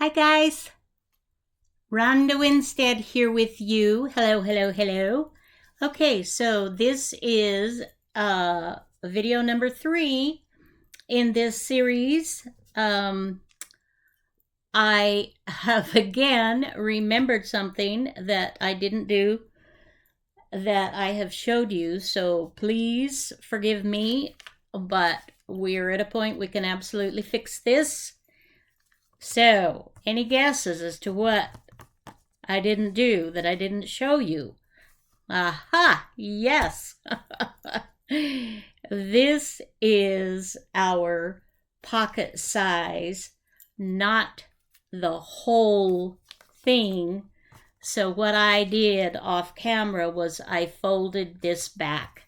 Hi guys, Ronda Winstead here with you. Hello, hello, hello. Okay, so this is video number 3 in this series. I have again remembered something that I didn't do that I have showed you, so please forgive me, but we're at a point we can absolutely fix this. So, any guesses as to what I didn't do that I didn't show you? Aha, yes. This is our pocket size, not the whole thing. So what I did off camera was I folded this back.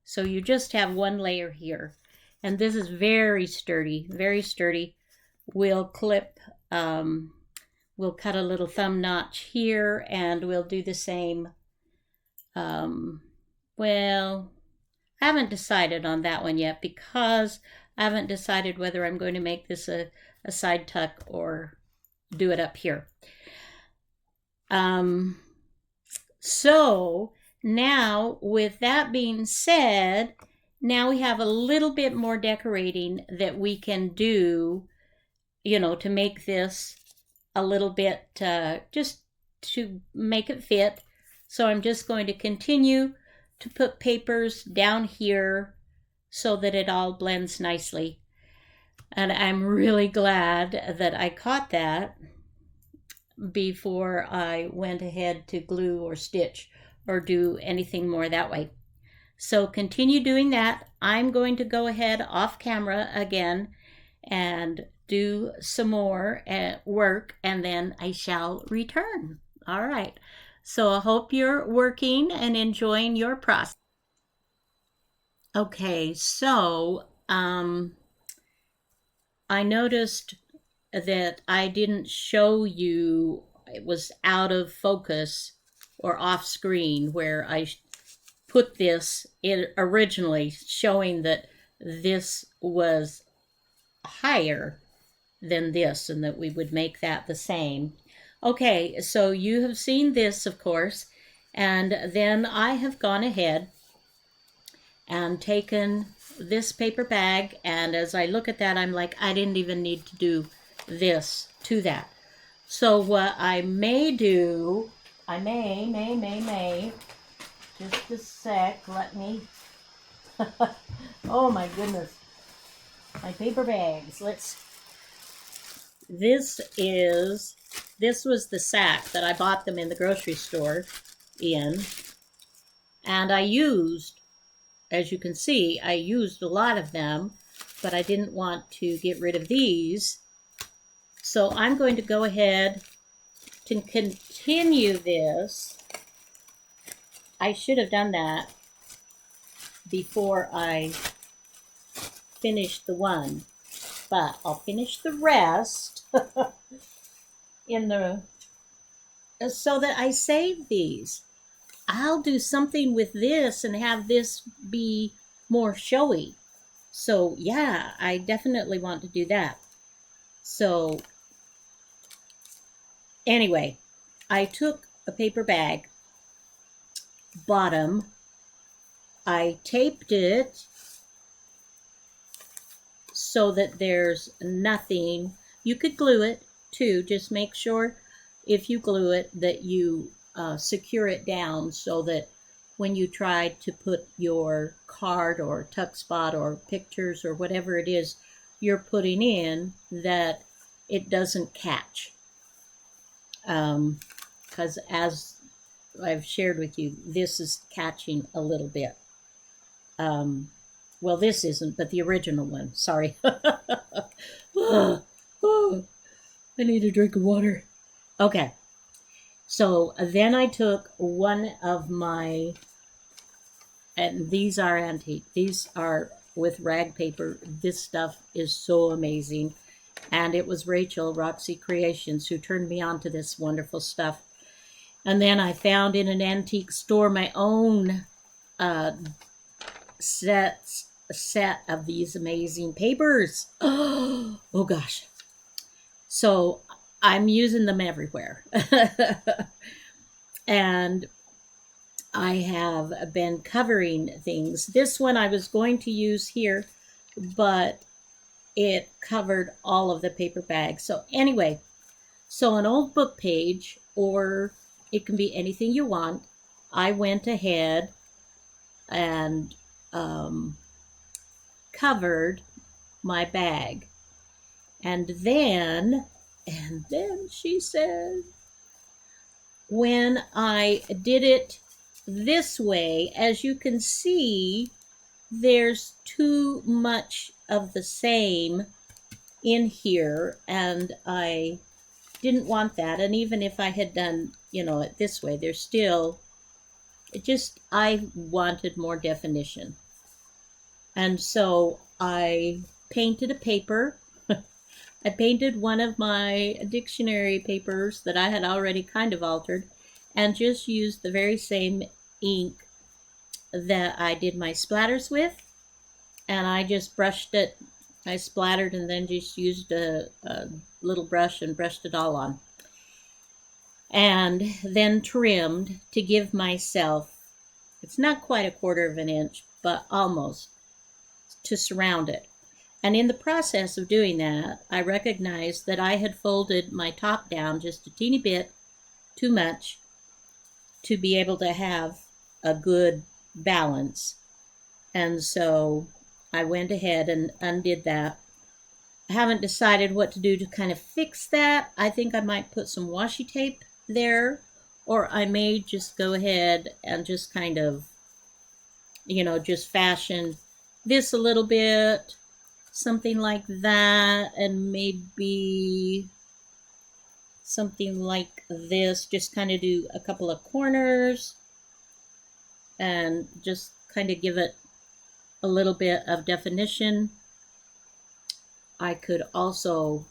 So you just have one layer here. And this is very sturdy, very sturdy. We'll clip, we'll cut a little thumb notch here, and we'll do the same. Well, I haven't decided on that one yet because I haven't decided whether I'm going to make this a side tuck or do it up here. So now, with that being said, now we have a little bit more decorating that we can do, to make this a little bit, just to make it fit. So I'm just going to continue to put papers down here so that it all blends nicely. And I'm really glad that I caught that before I went ahead to glue or stitch or do anything more that way. So continue doing that. I'm going to go ahead off camera again and do some more work, and then I shall return. All right. So I hope you're working and enjoying your process. Okay, so I noticed that I didn't show you, it was out of focus or off screen where I put this in originally, showing that this was higher than this and that we would make that the same. Okay, so you have seen this, of course, and then I have gone ahead and taken this paper bag, and as I look at that, I'm like, I didn't even need to do this to that. So what I may do, I may, just a sec, let me, oh my goodness, my paper bags, this was the sack that I bought them in the grocery store in, and I used, as you can see, I used a lot of them, but I didn't want to get rid of these. So I'm going to go ahead to continue this. I should have done that before I finished the one, but I'll finish the rest in the, so that I save these. I'll do something with this and have this be more showy. So yeah, I definitely want to do that. So anyway, I took a paper bag bottom, I taped it so that there's nothing. You could glue it too, just make sure if you glue it that you secure it down so that when you try to put your card or tuck spot or pictures or whatever it is you're putting in, that it doesn't catch. Because as I've shared with you, this is catching a little bit. Well, this isn't, but the original one. Sorry. I need a drink of water. Okay. So then I took one of my, and these are antique. These are with rag paper. This stuff is so amazing. And it was Rachel, Roxy Creations, who turned me on to this wonderful stuff. And then I found in an antique store my own set of these amazing papers. Oh gosh. So I'm using them everywhere. And I have been covering things. This one I was going to use here, but it covered all of the paper bags. So anyway, so an old book page, or it can be anything you want. I went ahead and covered my bag. And then she said, when I did it this way, as you can see, there's too much of the same in here, and I didn't want that. And even if I had done, it this way, there's still, I wanted more definition. And so I painted a paper. I painted one of my dictionary papers that I had already kind of altered, and just used the very same ink that I did my splatters with, and I just brushed it. I splattered and then just used a little brush and brushed it all on. And then trimmed to give myself, it's not quite 1/4 of an inch, but almost, to surround it. And in the process of doing that, I recognized that I had folded my top down just a teeny bit too much to be able to have a good balance. And so I went ahead and undid that. I haven't decided what to do to kind of fix that. I think I might put some washi tape there, or I may just go ahead and just kind of, just fashion this a little bit, something like that, and maybe something like this, just kind of do a couple of corners and just kind of give it a little bit of definition. I could also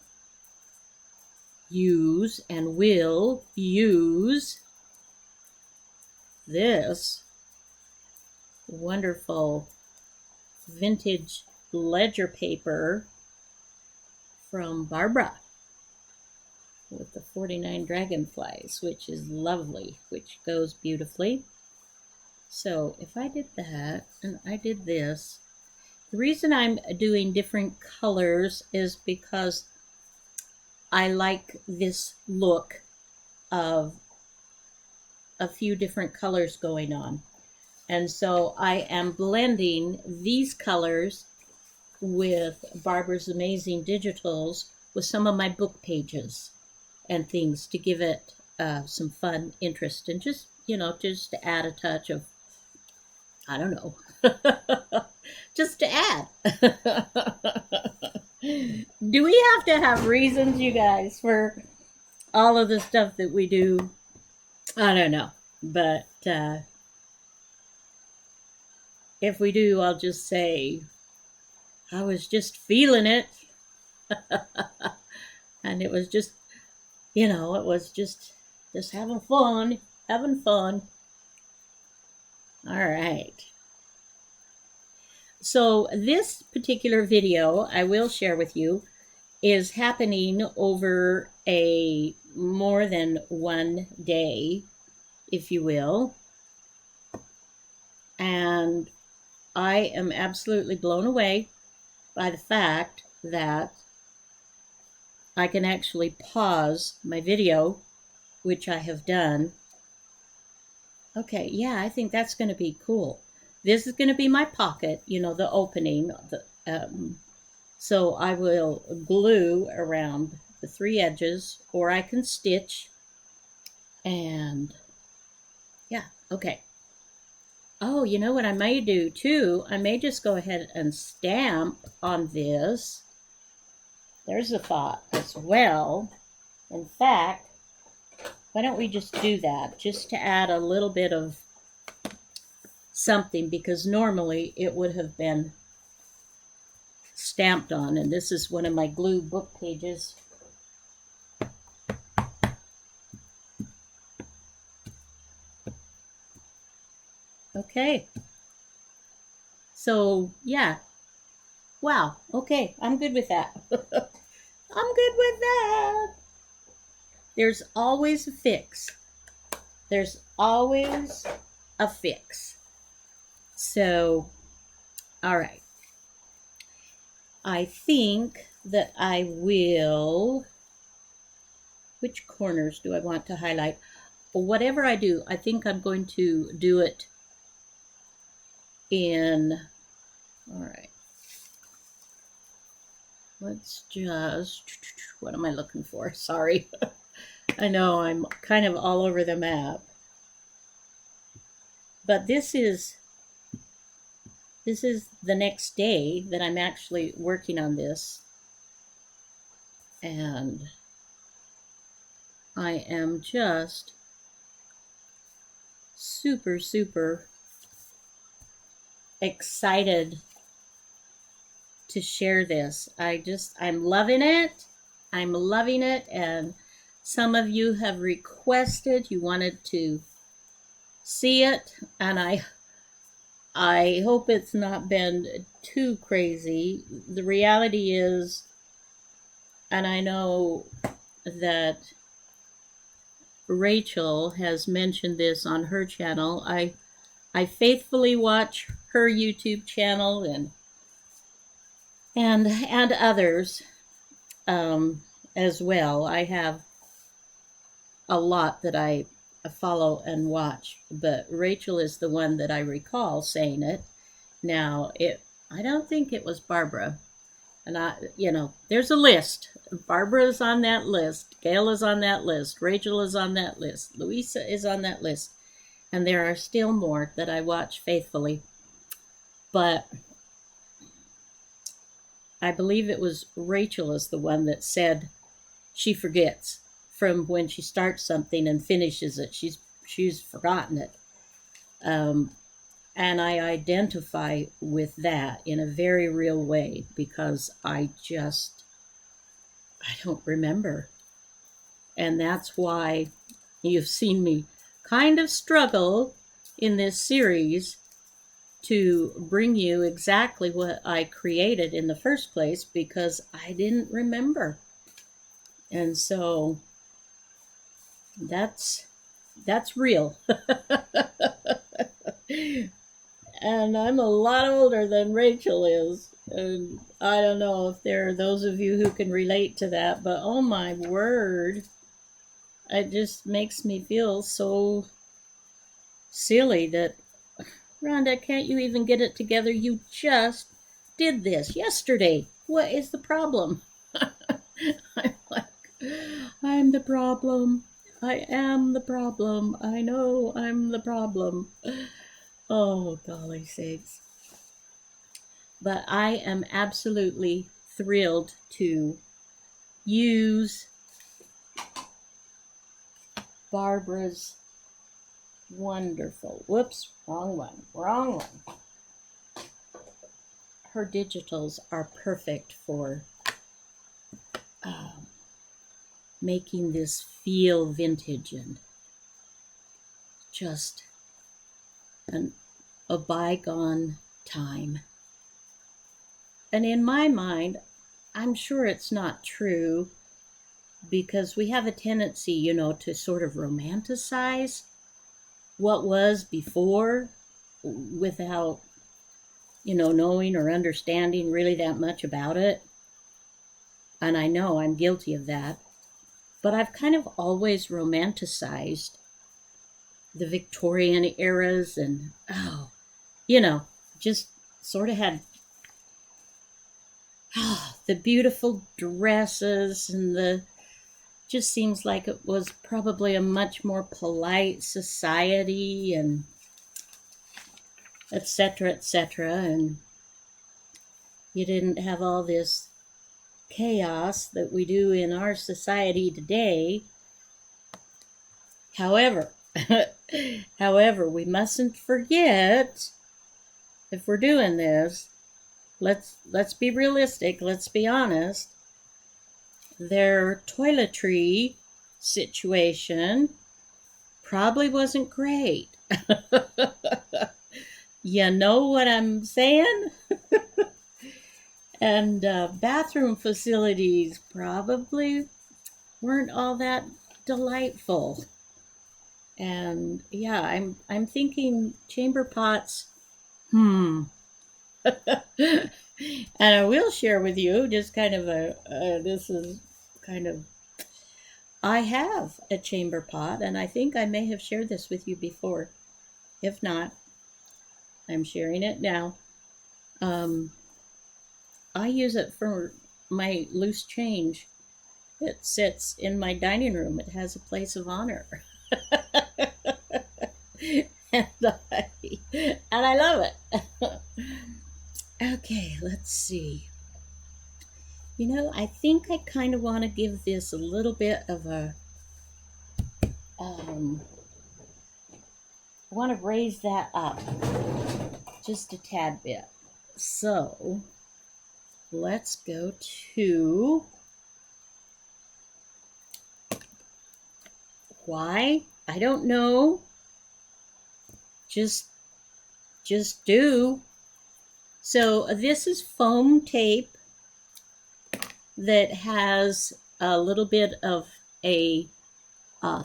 use and will use this wonderful vintage ledger paper from Barbara with the 49 dragonflies, which is lovely, which goes beautifully. So if I did that and I did this, the reason I'm doing different colors is because I like this look of a few different colors going on. And so I am blending these colors with Barbara's Amazing Digitals with some of my book pages and things to give it some fun interest, and just to add a touch of, I don't know, just to add. Do we have to have reasons, you guys, for all of the stuff that we do? I don't know, but if we do, I'll just say I was just feeling it. And it was just, it was just having fun. All right. So this particular video I will share with you is happening over a more than one day, if you will. And I am absolutely blown away by the fact that I can actually pause my video, which I have done. Okay, yeah, I think that's going to be cool. This is going to be my pocket, the opening. So I will glue around the 3 edges, or I can stitch. And yeah, okay. Oh, you know what I may do too? I may just go ahead and stamp on this. There's a thought as well. In fact, why don't we just do that, just to add a little bit of something, because normally it would have been stamped on, and this is one of my glue book pages. Okay. So, yeah. Wow. Okay, I'm good with that. I'm good with that. There's always a fix. There's always a fix. So, all right. I think that I will. Which corners do I want to highlight? Whatever I do, I think I'm going to do it in. All right. Let's just. What am I looking for? Sorry. I know I'm kind of all over the map. But this is the next day that I'm actually working on this. And I am just super, super excited to share this. I'm loving it. I'm loving it. And some of you have requested, you wanted to see it. And I hope it's not been too crazy. The reality is, and I know that Rachel has mentioned this on her channel. I faithfully watch her YouTube channel and others as well. I have a lot that I follow and watch, but Rachel is the one that I recall saying it. Now, I don't think it was Barbara. And there's a list. Barbara is on that list. Gail is on that list. Rachel is on that list. Louisa is on that list. And there are still more that I watch faithfully. But I believe it was Rachel is the one that said she forgets from when she starts something and finishes it. She's forgotten it. And I identify with that in a very real way because I don't remember. And that's why you've seen me kind of struggle in this series to bring you exactly what I created in the first place because I didn't remember. And so that's real. And I'm a lot older than Rachel is. And I don't know if there are those of you who can relate to that, but oh my word. It just makes me feel so silly that, Rhonda, can't you even get it together? You just did this yesterday. What is the problem? I'm like, I'm the problem. I am the problem. I know I'm the problem. Oh, golly sakes. But I am absolutely thrilled to use Barbara's wonderful, wrong one. Her digitals are perfect for making this feel vintage and just a bygone time. And in my mind, I'm sure it's not true because we have a tendency, to sort of romanticize what was before without, knowing or understanding really that much about it. And I know I'm guilty of that. But I've kind of always romanticized the Victorian eras and, just sort of had the beautiful dresses and just seems like it was probably a much more polite society and et cetera, and you didn't have all this chaos that we do in our society today. However, we mustn't forget, if we're doing this, let's be realistic, let's be honest. Their toiletry situation probably wasn't great. You know what I'm saying? And bathroom facilities probably weren't all that delightful. And yeah, I'm thinking chamber pots. And I will share with you just kind of this is kind of, I have a chamber pot, and I think I may have shared this with you before. If not, I'm sharing it now. Um, I use it for my loose change. It sits in my dining room. It has a place of honor. and, I, and I love it. Okay, let's see. You know, I think I kind of want to give this a little bit of a, I want to raise that up just a tad bit. So let's go to why? I don't know. Just do. So this is foam tape that has a little bit of a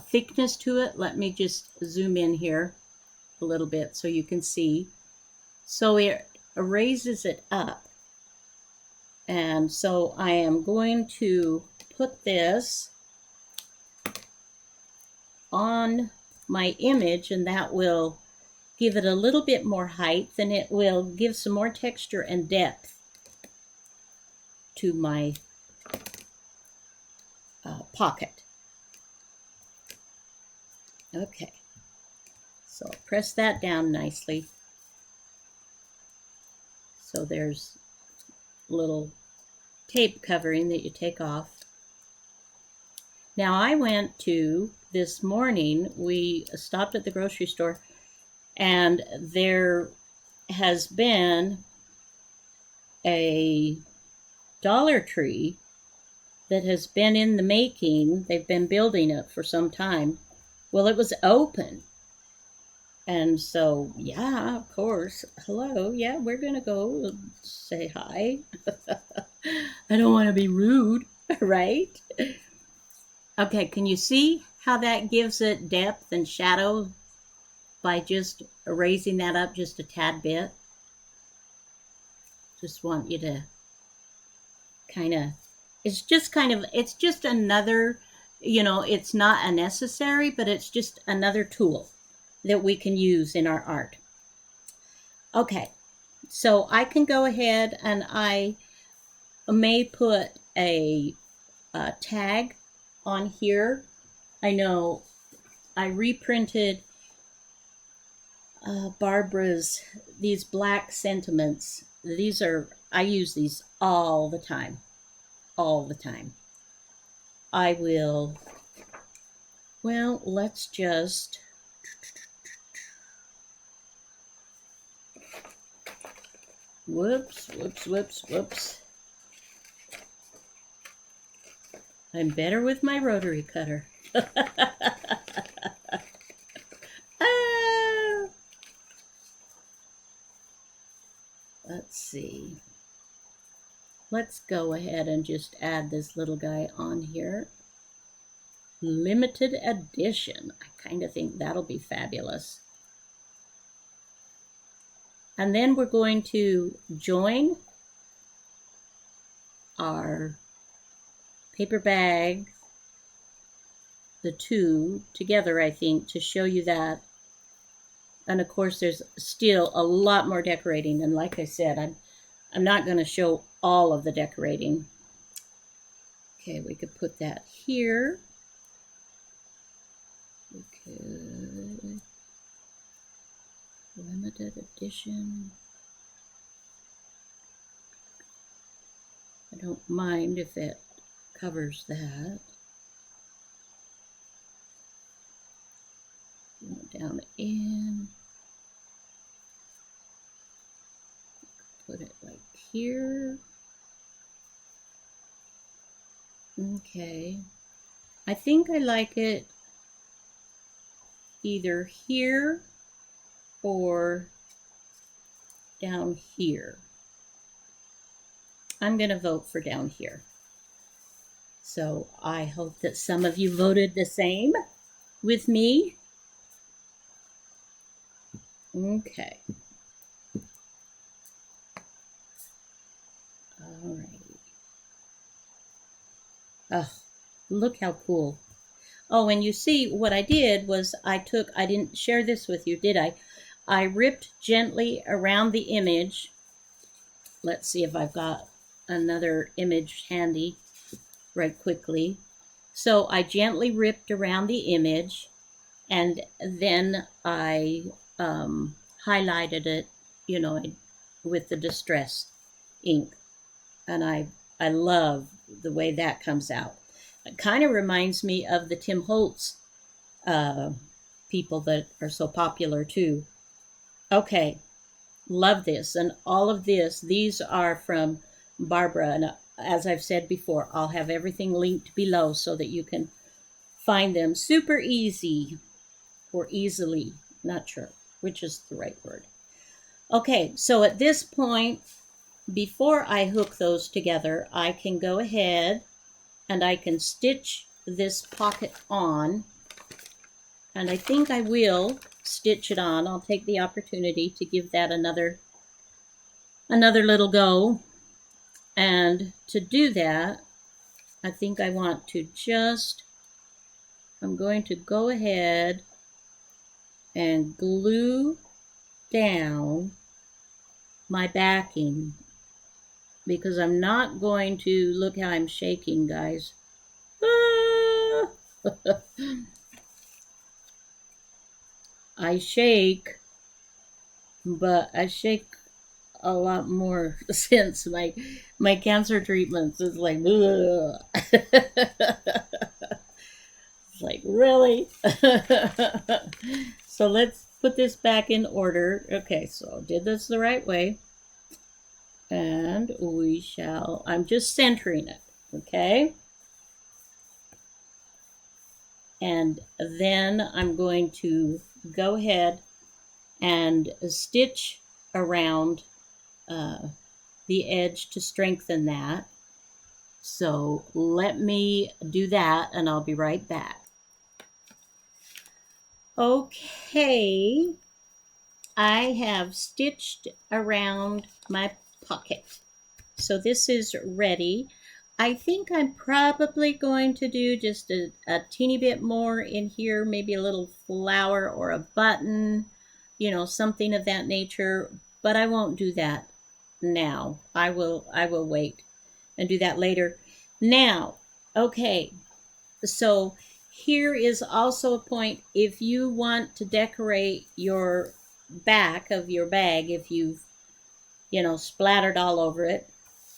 thickness to it. Let me just zoom in here a little bit so you can see. So it raises it up. And so I am going to put this on my image, and that will give it a little bit more height, and it will give some more texture and depth to my pocket. Okay, so I'll press that down nicely. So there's a little tape covering that you take off. Now I went to, this morning, we stopped at the grocery store, and there has been a Dollar Tree that has been in the making. They've been building it for some time. Well, it was open. And so, yeah, of course, hello, yeah, we're going to go say hi. I don't want to be rude, right? Okay, can you see how that gives it depth and shadow by just raising that up just a tad bit? Just want you to kind of, it's just another, you know, it's not a necessary, but it's just another tool that we can use in our art. Okay, so I can go ahead and I may put a tag on here. I know I reprinted Barbara's, these black sentiments. These are, I use these all the time. All the time. I will, well, let's just, whoops. I'm better with my rotary cutter. Let's see. Let's go ahead and just add this little guy on here. Limited edition. I kind of think that'll be fabulous. And then we're going to join our paper bag, the two together, I think, to show you that. And of course, there's still a lot more decorating. And like I said, I'm not going to show all of the decorating. Okay, we could put that here. We could, limited edition. I don't mind if it covers that. Down in. Put it like here. Okay. I think I like it either here or down here. I'm going to vote for down here. So I hope that some of you voted the same with me. Okay. All right. Oh, look how cool. Oh, and you see what I did was I didn't share this with you, did I? I ripped gently around the image. Let's see if I've got another image handy right quickly. So I gently ripped around the image, and then I highlighted it, you know, with the distress ink. And I love the way that comes out. It kind of reminds me of the Tim Holtz uh, people that are so popular too. Okay, love this. And all of this, these are from Barbara. And as I've said before, I'll have everything linked below so that you can find them super easy or easily, not sure which is the right word. Okay, so at this point, before I hook those together, I can go ahead and I can stitch this pocket on. And I think I will stitch it on. I'll take the opportunity to give that another little go. And to do that, I think I want to I'm going to go ahead and glue down my backing, because I'm not going to, look how I'm shaking, guys. I shake, but I shake a lot more since my cancer treatments. It's like, it's like, really? So let's put this back in order. Okay, so did this the right way. And I'm just centering it, okay? And then I'm going to go ahead and stitch around the edge to strengthen that. So let me do that and I'll be right back. Okay, I have stitched around my pocket. So this is ready. I think I'm probably going to do just a teeny bit more in here, maybe a little flower or a button, you know, something of that nature, but I won't do that now. I will wait and do that later. Now, okay, so here is also a point. If you want to decorate your back of your bag, if you've, you know, splattered all over it,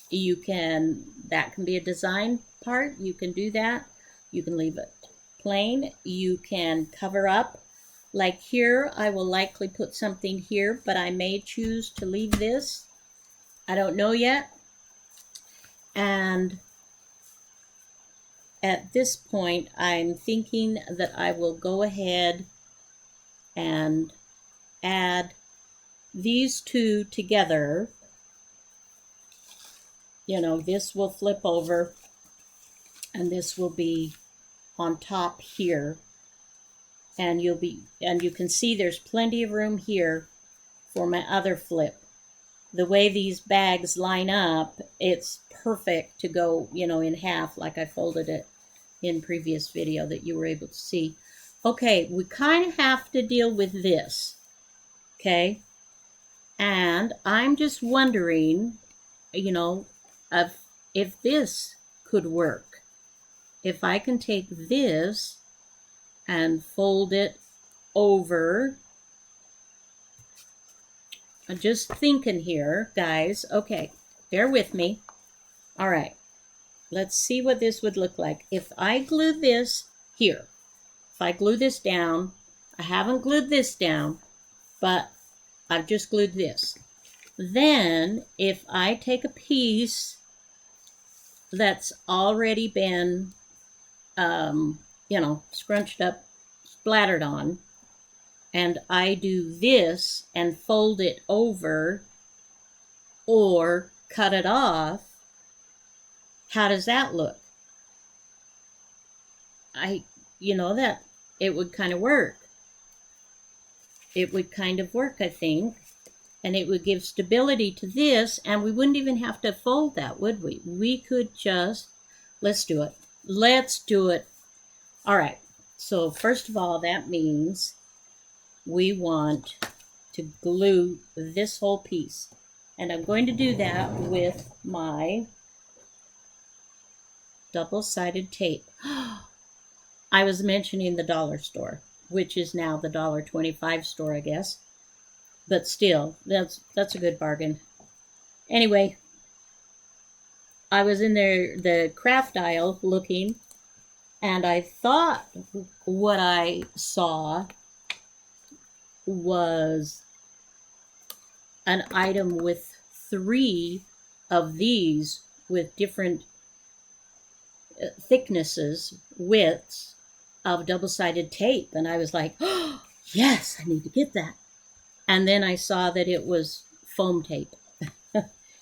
you can, that can be a design part. You can do that. You can leave it plain. You can cover up. Like here, I will likely put something here, but I may choose to leave this. I don't know yet. And at this point, I'm thinking that I will go ahead and add these two together. You know, this will flip over and this will be on top here. And you can see there's plenty of room here for my other flip. The way these bags line up, it's perfect to go, you know, in half like I folded it in previous video that you were able to see. Okay, we kind of have to deal with this, okay? And I'm just wondering, you know, if this could work. If I can take this and fold it over. I'm just thinking here, guys. Okay, bear with me. All right, let's see what this would look like. If I glue this here, if I glue this down, I haven't glued this down, but I've just glued this. Then if I take a piece that's already been, you know, scrunched up, splattered on, and I do this and fold it over or cut it off, how does that look? that it would kind of work. It would kind of work, I think. And it would give stability to this, and we wouldn't even have to fold that, would we? We could just, let's do it. Let's do it. All right. So first of all, that means we want to glue this whole piece. And I'm going to do that with my double-sided tape. I was mentioning the dollar store, which is now the $1.25 store, I guess. But still, that's a good bargain. Anyway, I was in there, the Kraft aisle, looking, and I thought what I saw was an item with 3 of these with different thicknesses, widths of double-sided tape. And I was like, oh, yes, I need to get that. And then I saw that it was foam tape,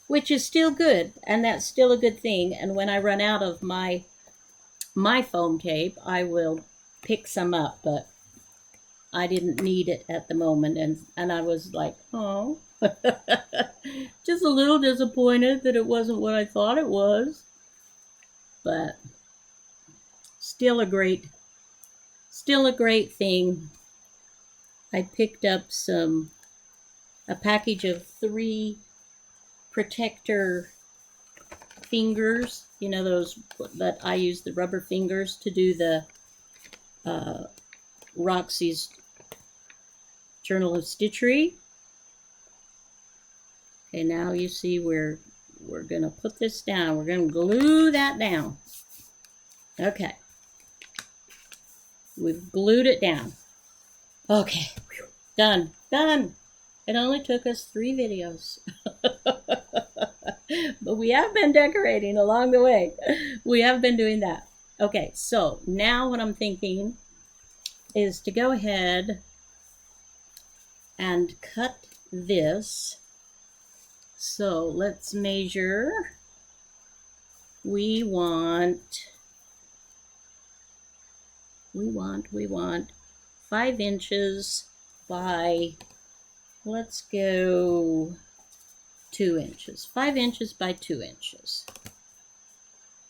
which is still good, and that's still a good thing. And when I run out of my foam tape, I will pick some up, but I didn't need it at the moment, and I was like, oh, just a little disappointed that it wasn't what I thought it was, but still a great thing. I picked up a package of 3 protector fingers, those that I use, the rubber fingers to do the Roxy's Journal of Stitchery. Okay, now you see we're going to put this down. We're going to glue that down. Okay. We've glued it down. Okay. Done. Done. It only took us 3 videos. But we have been decorating along the way. We have been doing that. Okay, so now what I'm thinking is to go ahead and cut this. So let's measure. We want 5 inches by, let's go 2 inches. 5 inches by 2 inches.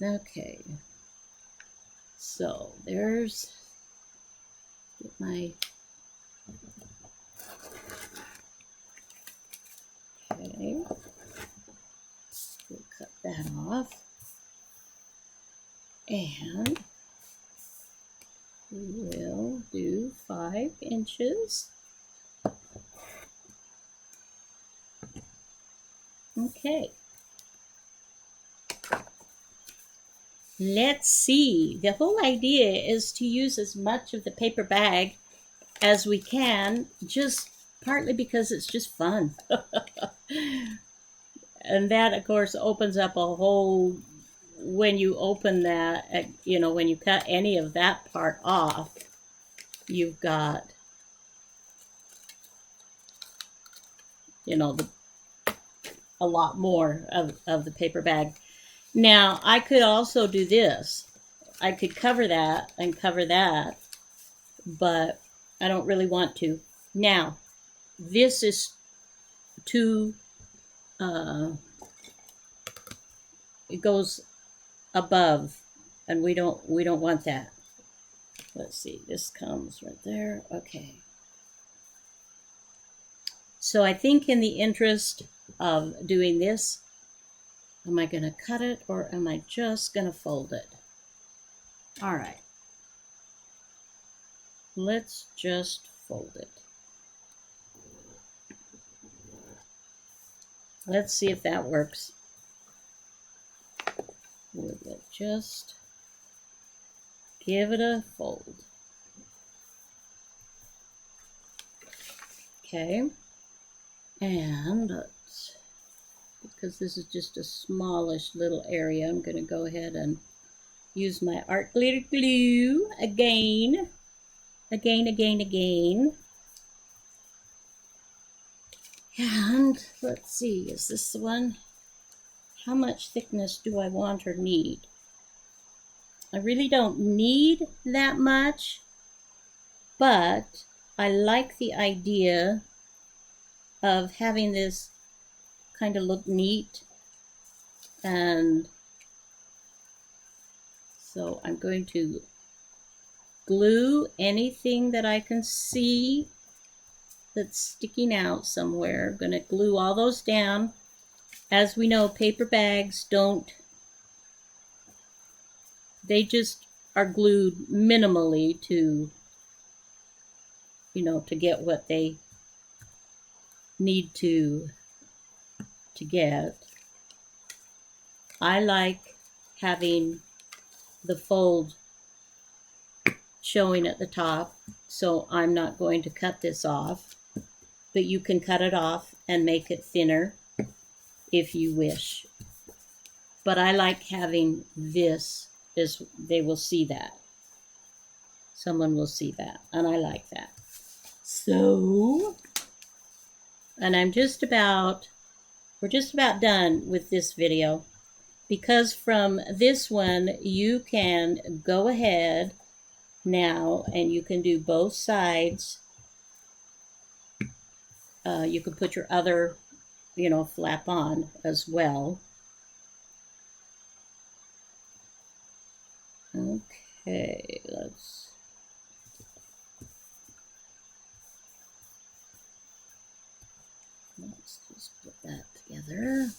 Okay. So there's my, okay. We'll cut that off. And we will do 5 inches. Okay. Let's see. The whole idea is to use as much of the paper bag as we can, just partly because it's just fun. And that, of course, opens up a whole, when you open that, when you cut any of that part off, you've got, a lot more of the paper bag. Now, I could also do this. I could cover that and cover that, but I don't really want to. Now, this is too, it goes above, and we don't want that. Let's see, this comes right there. Okay. So I think in the interest of doing this, am I going to cut it or am I just going to fold it? All right. Let's just fold it. Let's see if that works. We'll just give it a fold. Okay. And let's, because this is just a smallish little area, I'm going to go ahead and use my art glitter glue again. And let's see, is this the one? How much thickness do I want or need? I really don't need that much, but I like the idea of having this kind of look neat. And so I'm going to glue anything that I can see that's sticking out somewhere. I'm going to glue all those down. As we know, paper bags don't, they just are glued minimally to, you know, to get what they need to get. I like having the fold showing at the top, so I'm not going to cut this off, but you can cut it off and make it thinner if you wish. But I like having this, is they will see that. Someone will see that, and I like that. So, and we're just about done with this video, because from this one you can go ahead now and you can do both sides. You can put your other, you know, flap on as well. Okay, let's just put that together.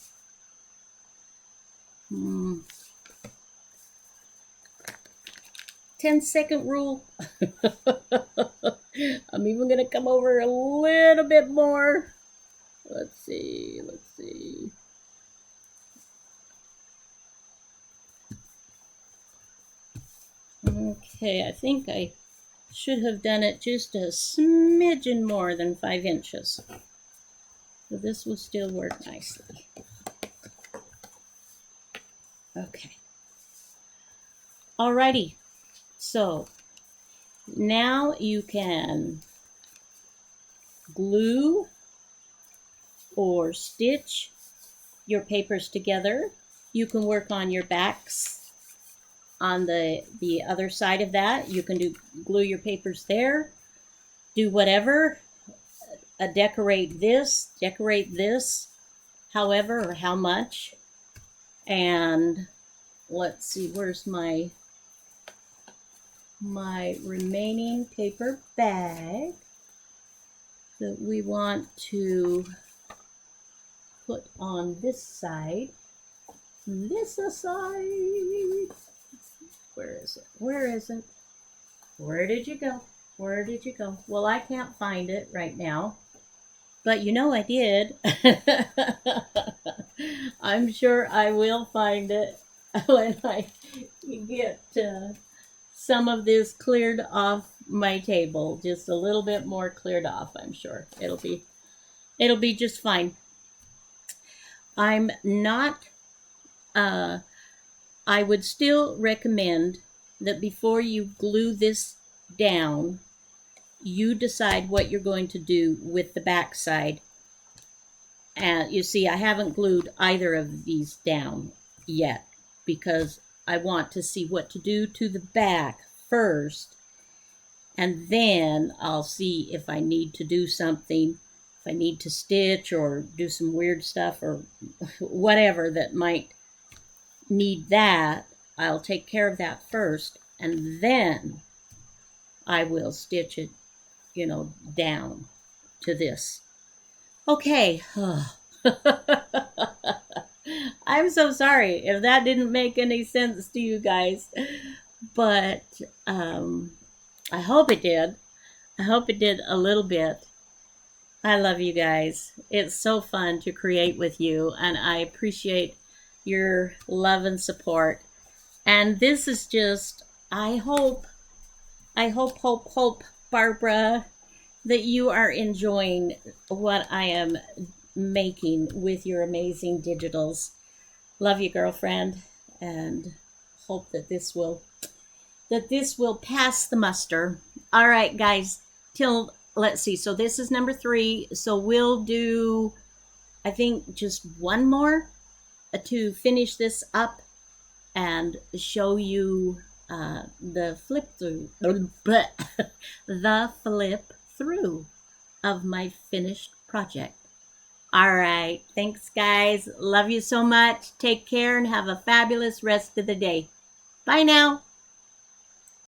10-second rule. I'm even going to come over a little bit more. Let's see. Okay, I think I should have done it just a smidgen more than 5 inches. So this will still work nicely. Okay. Alrighty. So now you can glue or stitch your papers together. You can work on your backs on the other side of that. You can glue your papers there. Do whatever. Decorate this, however or how much. And let's see, where's my remaining paper bag that we want to put on this side. This side. Where is it? Where did you go? Well, I can't find it right now, but you know I did. I'm sure I will find it when I get some of this cleared off my table, just a little bit more cleared off. I'm sure it'll be just fine. I'm not, I would still recommend that before you glue this down, you decide what you're going to do with the back side. And you see, I haven't glued either of these down yet because I want to see what to do to the back first, and then I'll see if I need to do something, if I need to stitch or do some weird stuff or whatever that might need that. I'll take care of that first, and then I will stitch it, you know, down to this. Okay. I'm so sorry if that didn't make any sense to you guys, but I hope it did. I hope it did a little bit. I love you guys. It's so fun to create with you, and I appreciate your love and support. And this is just, I hope, Barbara, that you are enjoying what I am making with your amazing digitals. Love you, girlfriend, and hope that this will pass the muster. All right, guys, let's see. So this is number 3. So we'll do, I think, just one more to finish this up and show you the flip through, the flip through of my finished project. All right. Thanks, guys. Love you so much. Take care and have a fabulous rest of the day. Bye now.